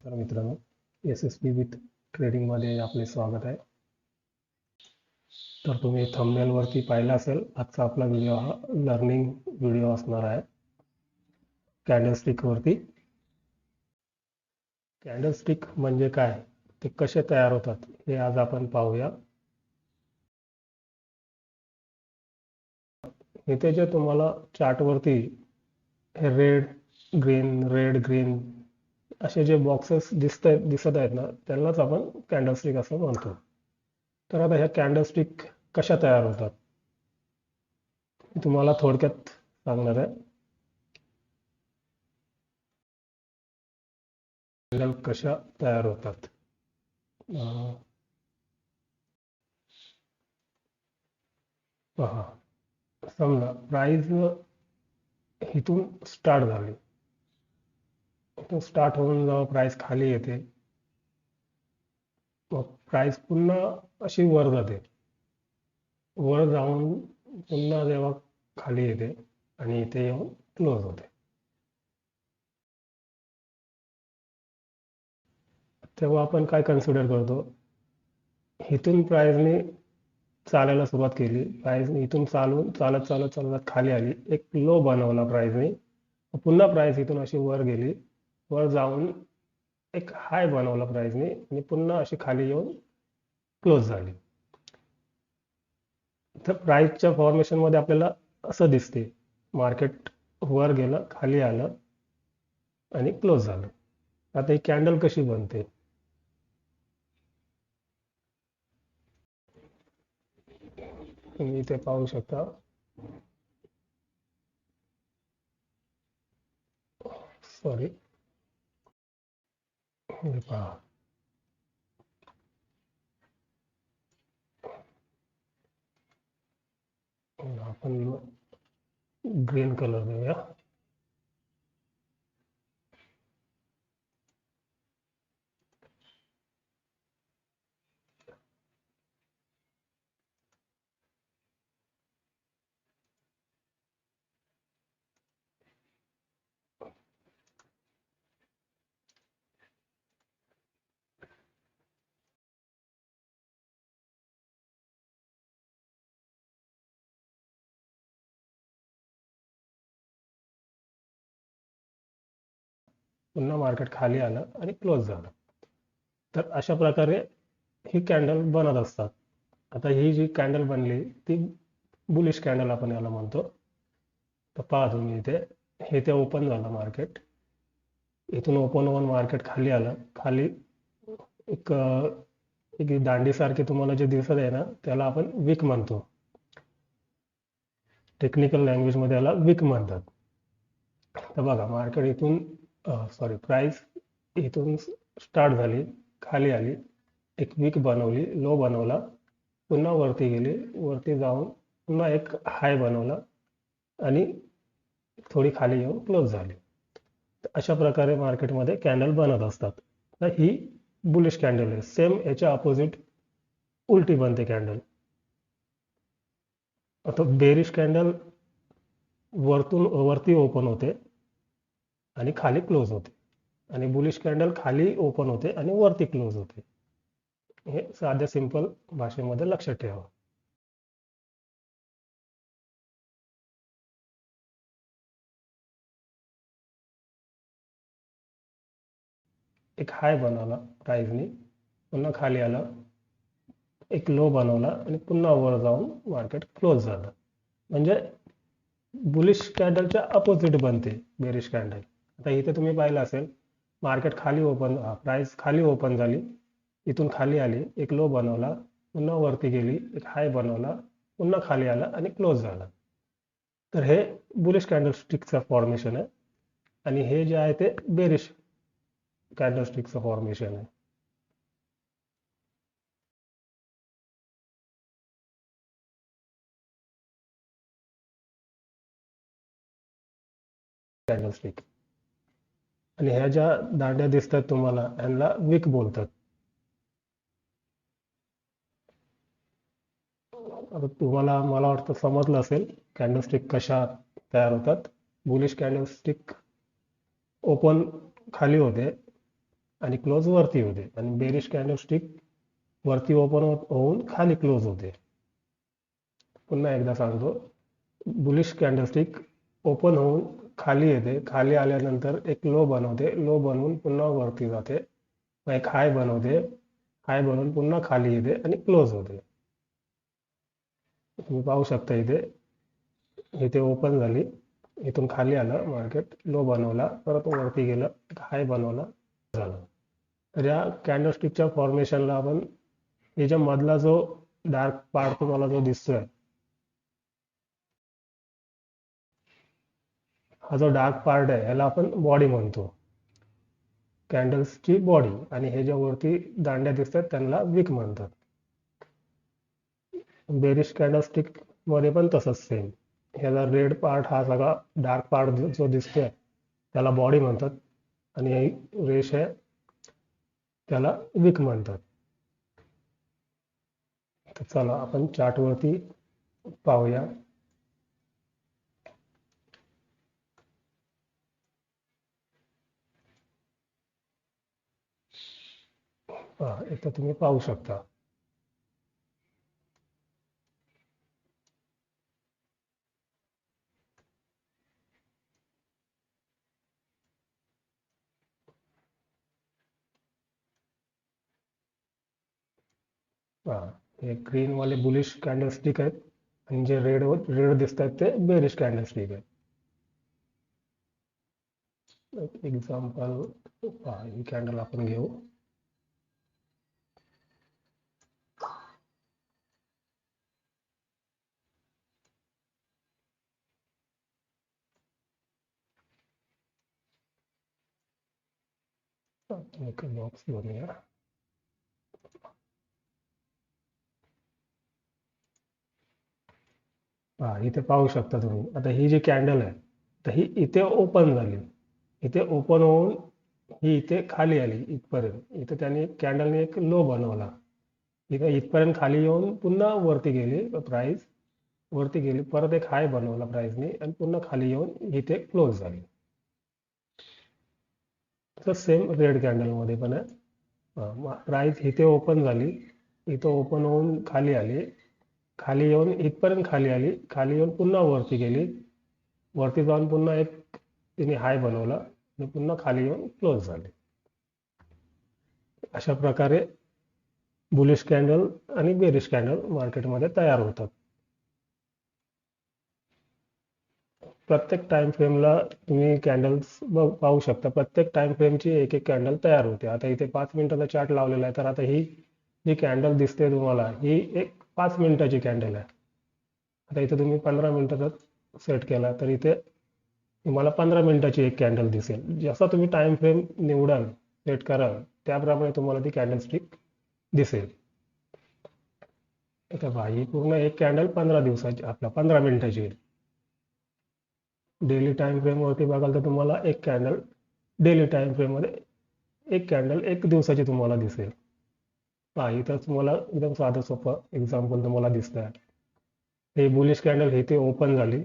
नमस्कार मित्रांनो, SSP with ट्रेडिंगमध्ये आपले स्वागत आहे. तर तुम्ही थंबनेलवरती पाहिलं असेल, आजचा आपला व्हिडिओ हा लर्निंग व्हिडिओ असणार आहे. कॅन्डलस्टिकवरती. कॅन्डलस्टिक म्हणजे काय, ते कसे तयार होतात हे आज आपण पाहूया. इथे जे तुम्हाला चार्टवरती हे रेड ग्रीन असे जे बॉक्सेस दिसत आहेत ना, त्यांनाच आपण कॅन्डलस्टिक असं म्हणतो. तर आता ह्या कॅन्डलस्टिक कशा तयार होतात मी तुम्हाला थोडक्यात सांगणार आहे. कॅन्डल कशा तयार होतात. पहा, समजा प्राइस इथून स्टार्ट झाली, इथून स्टार्ट होऊन जेव्हा प्राइस खाली येते, मग प्राइस पुन्हा अशी वर जाते, वर जाऊन पुन्हा जेव्हा खाली येते आणि इथे येऊन क्लोज होते. तेव्हा आपण काय कन्सिडर करतो, इथून प्राइसने चालायला सुरुवात केली, प्राइस इथून चालत चालत चालत खाली आली, एक लो बनवला प्राइसने, पुन्हा प्राइस इथून अशी वर गेली, वर जाऊन एक हाय बनवला प्राइसने आणि पुन्हा अशी खाली येऊन क्लोज झाली. तर प्राइसच्या फॉर्मेशन मध्ये आपल्याला असं दिसते, मार्केट वर गेलं, खाली आलं आणि क्लोज झालं. आता ही कॅन्डल कशी बनते, तुम्ही इथे पाहू शकता. सॉरी, हे पहा, आपण ग्रीन कलर देऊया. पुन्हा मार्केट खाली आलं आणि क्लोज झालं. तर अशा प्रकारे ही कॅन्डल बनत असतात. आता ही जी कॅन्डल बनली ती बुलिश कॅन्डल आपण याला म्हणतो. तर पहा तुम्ही इथे, हे ते ओपन झालं मार्केट, इथून ओपन होऊन मार्केट खाली आलं, खाली एक दांडीसारखी तुम्हाला जे दिसत आहे ना, त्याला आपण विक म्हणतो. टेक्निकल लँग्वेज मध्ये याला विक म्हणतात. तर बघा, मार्केट इथून प्राइस इथून स्टार्ट झाली, खाली आली, एक विक बनवली, लो बनवला, पुन्हा वरती गेली, वरती जाऊन पुन्हा एक हाय बनवला आणि थोडी खाली येऊन क्लोज झाली. अशा प्रकारे मार्केटमध्ये कॅन्डल बनत असतात. तर ही बुलिश कॅन्डल आहे. सेम याच्या अपोजिट उलटी बनते कॅन्डल. आता बेरिश कॅन्डल वरती ओपन होते आणि खाली क्लोज होते, आणि बुलिश कॅन्डल खाली ओपन होते आणि वरती क्लोज होते. हे साध्या सिंपल भाषेमध्ये लक्षात ठेवा. एक हाय बनवला प्राइसने, पुन्हा खाली आला, एक लो बनवला आणि पुन्हा वर जाऊन मार्केट क्लोज झालं. म्हणजे बुलिश कॅन्डलच्या अपोजिट बनते बेरिश कॅन्डल. आता इथे तुम्ही पाहिलं असेल, मार्केट खाली ओपन, प्राइस खाली ओपन झाली, इथून खाली आली, एक लो बनवला, पुन्हा वरती गेली, एक हाय बनवला, पुन्हा खाली आला आणि क्लोज झाला. तर हे बुलिश कॅन्डलस्टिकचं फॉर्मेशन आहे, आणि हे जे आहे ते बेरिश कॅन्डलस्टिकचं फॉर्मेशन आहे. कॅन्डलस्टिक, आणि ह्या ज्या दांड्या दिसतात तुम्हाला, यांना विक बोलतात. आता तुम्हाला, मला वाटतं समजलं असेल कॅन्डलस्टिक कशा तयार होतात. बुलिश कॅन्डलस्टिक ओपन खाली होते, आणि क्लोज वरती होते आणि बेरिश कॅन्डलस्टिक वरती ओपन होऊन खाली क्लोज होते. पुन्हा एकदा सांगतो, बुलिश कॅन्डलस्टिक ओपन होऊन खाली येते, खाली आल्यानंतर एक लो बनवते, लो बनवून पुन्हा वरती जाते, एक हाय बनवते, हाय बनवून पुन्हा खाली येते आणि क्लोज होते. तुम्ही पाहू शकता इथे ओपन झाली, इथून खाली आलं मार्केट, लो बनवला, परत वरती गेलं, हाय बनवला, झालं. तर या कॅन्डलस्टिकच्या फॉर्मेशनला आपण याच्या मधला जो डार्क पार्ट तुम्हाला जो दिसतोय, हा जो डार्क पार्ट आहे याला आपण बॉडी म्हणतो, कॅन्डल्सची बॉडी. आणि हे ज्या वरती दांड्या दिसतात त्यांना विक म्हणतात. बेरिश कॅन्डलस्टिक मध्ये पण तसंच सेम, ह्याचा रेड पार्ट, हा सगळा डार्क पार्ट जो दिसतोय त्याला बॉडी म्हणतात, आणि ही रेष आहे त्याला विक म्हणतात. तर चला आपण चार्ट वरती पाहूया. इथं तुम्ही पाहू शकता, हे ग्रीन वाले बुलिश कॅन्डलस्टिक आहेत आणि जे रेड रेड दिसत आहेत ते बेरिश कॅन्डलस्टिक आहेत. एक्झाम्पल ही कॅन्डल आपण घेऊ. एक बॉक्स बनवूया. इथे पाहू शकता तुम्ही, आता ही जी कॅन्डल आहे तर ही इथे ओपन झाली, इथे ओपन होऊन ही इथे खाली आली इथपर्यंत, इथे त्याने कॅन्डलने एक लो बनवला, इथे इथपर्यंत खाली येऊन पुन्हा वरती गेली प्राइस, वरती गेली, परत एक हाय बनवला प्राइसने आणि पुन्हा खाली येऊन इथे क्लोज झाली. तर सेम रेड कॅन्डल मध्ये पण आहे, प्राइस इथे ओपन झाली, इथे ओपन होऊन खाली आली, खाली येऊन इथपर्यंत खाली आली, खाली येऊन पुन्हा वरती गेली, वरती जाऊन पुन्हा एक तिने हाय बनवला आणि पुन्हा खाली येऊन क्लोज झाली. अशा प्रकारे बुलिश कॅन्डल आणि बेरिश कॅन्डल मार्केटमध्ये तयार होतात. प्रत्येक टाइम फ्रेमला तुम्ही कॅन्डल्स पाहू शकता, प्रत्येक टाइम फ्रेमची एक एक कॅन्डल तयार होते. आता इथे 5 मिनिटाचा चार्ट लावलेला आहे, तर आता ही जी कॅन्डल दिसते तुम्हाला ही एक 5 मिनिटाची कॅन्डल आहे. आता इथे तुम्ही 15 मिनिटाचा सेट केला तर इथे तुम्हाला 15 मिनिटाची एक कॅन्डल दिसेल. जसा तुम्ही टाइम फ्रेम निवडाल, सेट कराल, त्याप्रमाणे तुम्हाला ती कॅन्डल स्टिक दिसेल. आता ही पूर्ण एक कॅन्डल 15 दिवसाची, आपला 15 मिनिटाची आहे. डेली टाइम फ्रेम वरती बघाल तर तुम्हाला एक कॅन्डल डेली टाइम फ्रेम मध्ये एक कॅन्डल एक दिवसाची तुम्हाला दिसेल. इथं तुम्हाला एकदम साधं सोपं एक्झाम्पल तुम्हाला दिसत आहे. हे बुलिश कॅन्डल इथे ओपन झाली,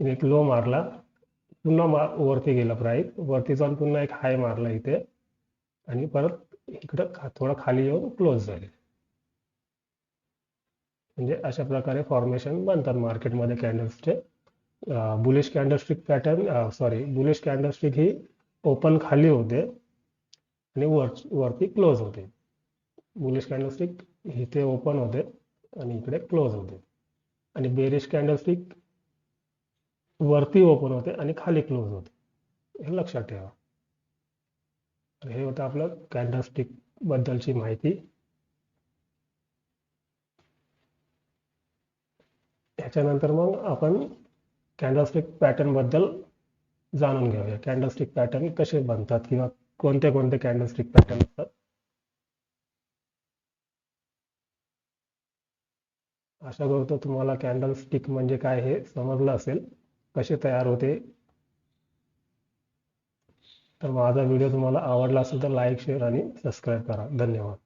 एक लो मारला, पुन्हा वरती गेला प्राइस, वरती जाऊन पुन्हा एक हाय मारला इथे आणि परत इकडं थोडं खाली येऊन क्लोज झाली. म्हणजे अशा प्रकारे फॉर्मेशन बनतात मार्केटमध्ये कॅन्डल्सचे. Bullish candlestick pattern, bullish candlestick ही ओपन खाली होते आणि वरती क्लोज होते. बुलिश कॅन्डलस्टिक इथे ओपन होते आणि इकडे क्लोज होते. आणि बेरिश कॅन्डलस्टिक वरती ओपन होते आणि खाली क्लोज होते, हे लक्षात ठेवा. हे होतं आपलं कॅन्डलस्टिक बद्दलची माहिती. ह्याच्यानंतर मग आपण कॅन्डलस्टिक पॅटर्न बद्दल जाणून घेऊया. कॅन्डलस्टिक पॅटर्न कसे बनतात किंवा कोणते कोणते कॅन्डलस्टिक पॅटर्न असतात. आशा करतो तुम्हाला कॅन्डलस्टिक म्हणजे काय हे समजलं असेल, कसे तयार होते. तर माझा व्हिडिओ तुम्हाला आवडला असेल तर लाईक, शेअर आणि सबस्क्राईब करा. धन्यवाद.